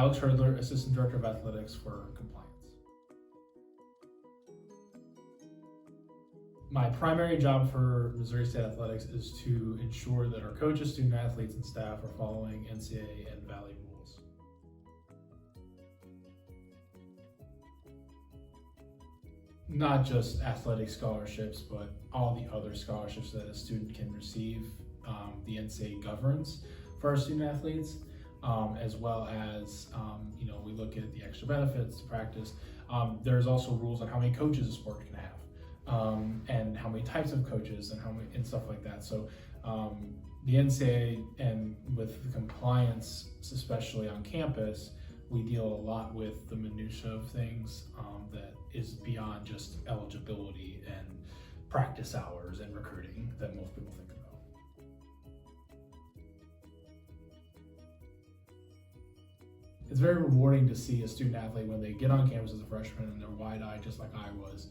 Alex Hirdler, Assistant Director of Athletics for Compliance. My primary job for Missouri State Athletics is to ensure that our coaches, student athletes, and staff are following NCAA and Valley rules. Not just athletic scholarships, but all the other scholarships that a student can receive. The NCAA governs for our student athletes, as well as, we look at the extra benefits to practice. There's also rules on how many coaches a sport can have, and how many types of coaches and stuff like that. So the NCAA, and with the compliance, especially on campus, we deal a lot with the minutia of things that is beyond just eligibility and practice hours and recruiting that most people think about. It's very rewarding to see a student athlete when they get on campus as a freshman and they're wide-eyed just like I was,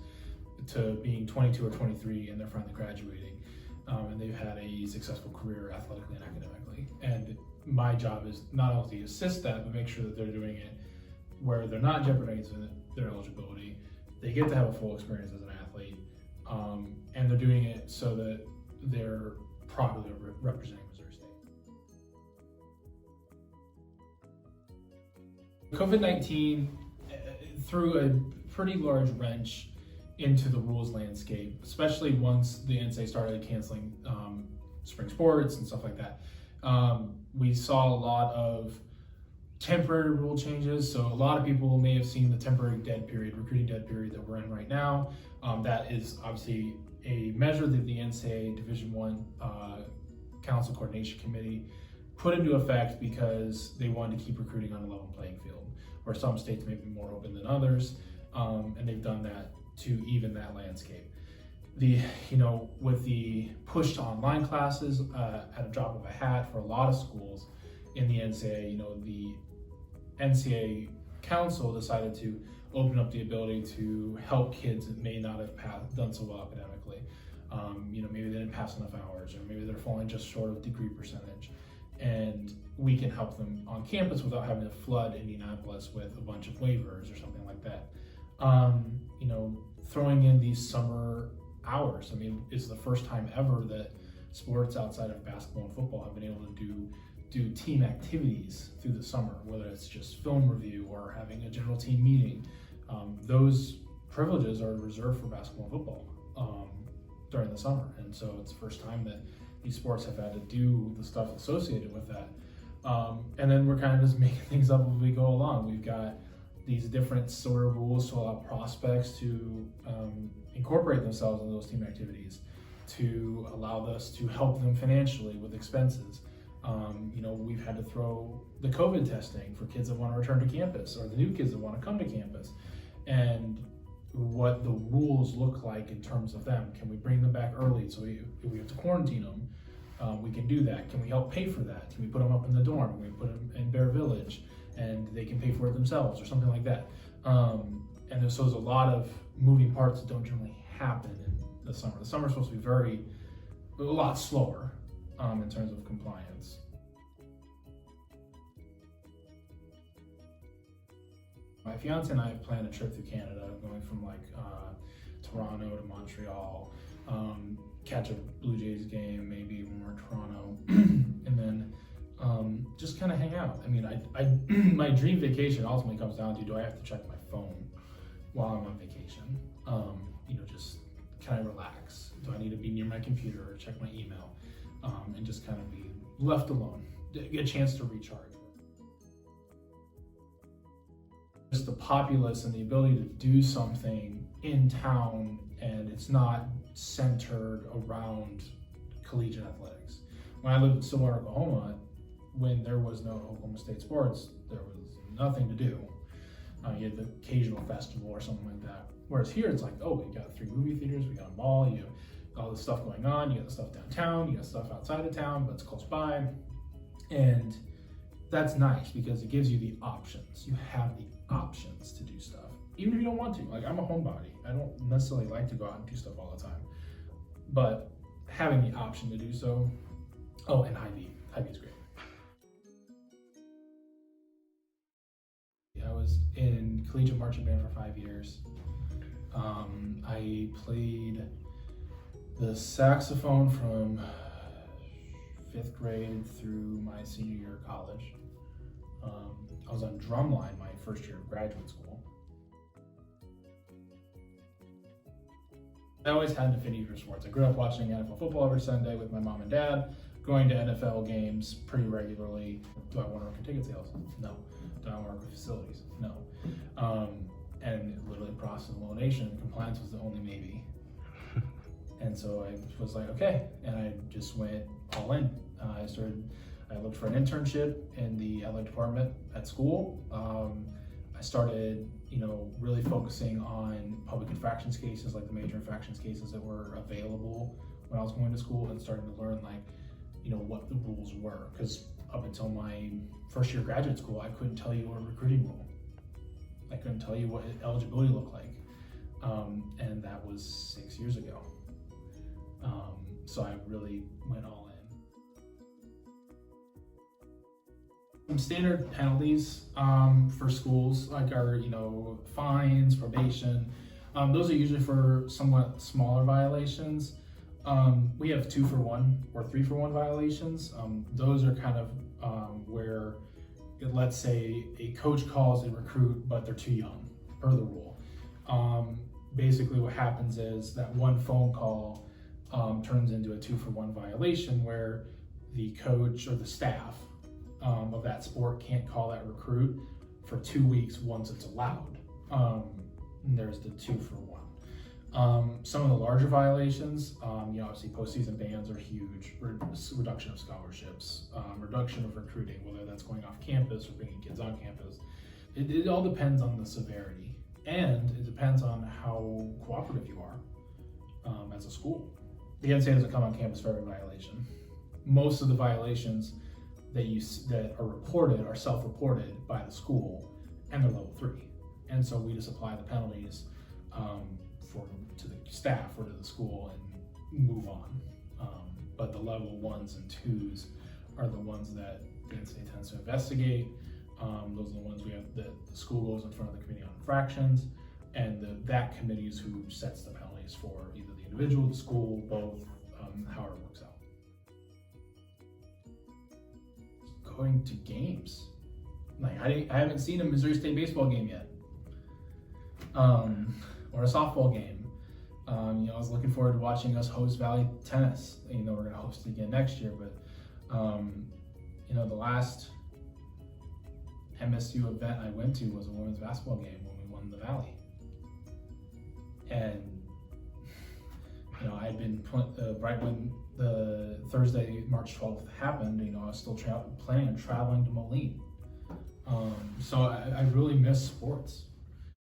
to being 22 or 23 and they're finally graduating, and they've had a successful career athletically and academically. And my job is not only to assist that, but make sure that they're doing it where they're not jeopardizing their eligibility. They get to have a full experience as an athlete, and they're doing it so that they're properly representing Missouri State. COVID-19 threw a pretty large wrench into the rules landscape, especially once the NCAA started canceling spring sports and stuff like that. We saw a lot of temporary rule changes. So a lot of people may have seen the temporary dead period, recruiting dead period that we're in right now. That is obviously a measure that the NCAA Division I Council Coordination Committee put into effect because they wanted to keep recruiting on a level playing field, where some states may be more open than others, and they've done that to even that landscape. With the push to online classes at a drop of a hat for a lot of schools in the NCAA, the NCAA Council decided to open up the ability to help kids that may not have done so well academically. Maybe they didn't pass enough hours, or maybe they're falling just short of degree percentage. And we can help them on campus without having to flood Indianapolis with a bunch of waivers or something like that. Throwing in these summer hours. It's the first time ever that sports outside of basketball and football have been able to do team activities through the summer, whether it's just film review or having a general team meeting. Those privileges are reserved for basketball and football during the summer. And so it's the first time that these sports have had to do the stuff associated with that. And then we're kind of just making things up as we go along. We've got these different sort of rules to allow prospects to incorporate themselves into those team activities, to allow us to help them financially with expenses. We've had to throw the COVID testing for kids that want to return to campus, or the new kids that want to come to campus, and what the rules look like in terms of them. Can we bring them back early so if we have to quarantine them? We can do that. Can we help pay for that? Can we put them up in the dorm? Can we put them in Bear Village and they can pay for it themselves, or something like that? And there's a lot of moving parts that don't generally happen in the summer. The summer is supposed to be a lot slower in terms of compliance. My fiance and I have planned a trip through Canada, going from Toronto to Montreal, catch a Blue Jays game maybe when we're in Toronto, and then just kind of hang out. My dream vacation ultimately comes down to, do I have to check my phone while I'm on vacation? Just can I relax? Do I need to be near my computer or check my email, and just kind of be left alone, get a chance to recharge? Just the populace and the ability to do something in town, and it's not centered around collegiate athletics. When I lived in Stillwater, Oklahoma, when there was no Oklahoma State sports, there was nothing to do. You had the occasional festival or something like that. Whereas here, it's like, oh, we got 3 movie theaters, we got a mall, you got all this stuff going on, you got the stuff downtown, you got stuff outside of town, but it's close by. And that's nice because it gives you the options. You have the options to do stuff, even if you don't want to. I'm a homebody. I don't necessarily like to go out and do stuff all the time, but having the option to do so. Oh, and Hy-Vee is great. was in collegiate marching band for 5 years. I played the saxophone from 5th grade through my senior year of college. I was on drumline my first year of graduate school. I always had an affinity for sports. I grew up watching NFL football every Sunday with my mom and dad, going to NFL games pretty regularly. Do I want to work in ticket sales? No. Do I want to work with facilities? No. And literally process elimination, compliance was the only maybe. And so I was like, okay, and I just went all in. I looked for an internship in the athletic department at school. I started, really focusing on public infractions cases, like the major infractions cases that were available when I was going to school, and starting to learn what the rules were. Because up until my first year of graduate school, I couldn't tell you a recruiting rule. I couldn't tell you what eligibility looked like. And that was 6 years ago. So I really went all in. Some standard penalties for schools, like our fines, probation. Those are usually for somewhat smaller violations. We have 2-for-1 or 3-for-1 violations. Those are kind of where, let's say, a coach calls a recruit, but they're too young, per the rule. Basically, what happens is that one phone call turns into a 2-for-1 violation, where the coach or the staff of that sport can't call that recruit for 2 weeks once it's allowed. And there's the 2-for-1. Some of the larger violations, obviously postseason bans are huge. Reduction of scholarships, reduction of recruiting, whether that's going off campus or bringing kids on campus. It all depends on the severity, and it depends on how cooperative you are as a school. The NCAA doesn't come on campus for every violation. Most of the violations that are reported are self-reported by the school, and they're level 3. And so we just apply the penalties to the staff or to the school and move on. But the level 1s and 2s are the ones that the NCAA tends to investigate. Those are the ones the school goes in front of the committee on infractions, and that committee is who sets the penalties for either the individual, the school, both, however it works out. Going to games. I haven't seen a Missouri State baseball game yet. Or a softball game. I was looking forward to watching us host Valley Tennis. We're going to host it again next year, but the last MSU event I went to was a women's basketball game when we won the Valley. And I had been right when the Thursday, March 12th happened. I was still planning on traveling to Moline. So I really miss sports.